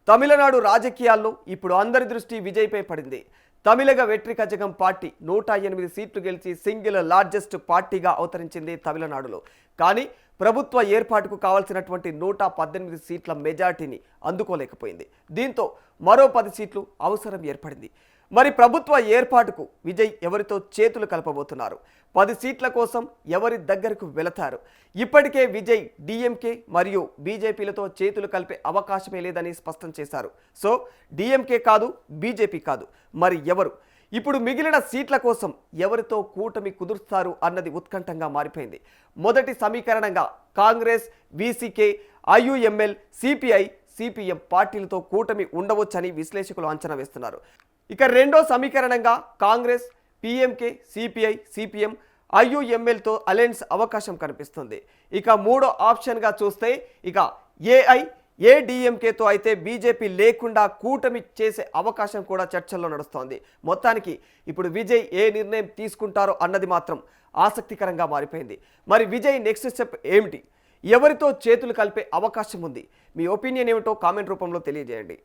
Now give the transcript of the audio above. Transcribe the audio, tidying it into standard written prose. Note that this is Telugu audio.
తమిళనాడు రాజకీయాల్లో ఇప్పుడు అందరి దృష్టి విజయ్పై పడింది. తమిళగ వెట్రి కజగం పార్టీ 108 సీట్లు గెలిచి సింగిల్ లార్జెస్ట్ పార్టీగా అవతరించింది తమిళనాడులో. కానీ ప్రభుత్వ ఏర్పాటుకు కావాల్సినటువంటి 118 సీట్ల మెజార్టీని అందుకోలేకపోయింది. దీంతో మరో 10 సీట్లు అవసరం ఏర్పడింది. మరి ప్రభుత్వ ఏర్పాటుకు విజయ్ ఎవరితో చేతులు కలపబోతున్నారు? 10 సీట్ల కోసం ఎవరి దగ్గరకు వెళతారు? ఇప్పటికే విజయ్ డిఎంకే మరియు బీజేపీలతో చేతులు కలిపే అవకాశమే లేదని స్పష్టం చేశారు. సో డిఎంకే కాదు, బీజేపీ కాదు, మరి ఎవరు? ఇప్పుడు మిగిలిన సీట్ల కోసం ఎవరితో కూటమి కుదురుస్తారు అన్నది ఉత్కంఠంగా మారిపోయింది. మొదటి సమీకరణంగా Congress, VCK, IUML, CPI, CPM పార్టీలతో కూటమి ఉండవచ్చని విశ్లేషకులు అంచనా వేస్తున్నారు. ఇక రెండో సమీకరణంగా కాంగ్రెస్, పిఎంకే, సిపిఐ, సిపిఎం, ఐయుఎంఎల్తో అలయన్స్ అవకాశం కనిపిస్తుంది. ఇక మూడో ఆప్షన్గా చూస్తే ఇక ఏఐఏడిఎంకేతో అయితే బీజేపీ లేకుండా కూటమి చేసే అవకాశం కూడా చర్చల్లో నడుస్తోంది. మొత్తానికి ఇప్పుడు విజయ్ ఏ నిర్ణయం తీసుకుంటారో అన్నది మాత్రం ఆసక్తికరంగా మారిపోయింది. మరి విజయ్ నెక్స్ట్ స్టెప్ ఏమిటి? ఎవరితో చేతులు కలిపే అవకాశం ఉంది? మీ ఒపీనియన్ ఏమిటో కామెంట్ రూపంలో తెలియజేయండి.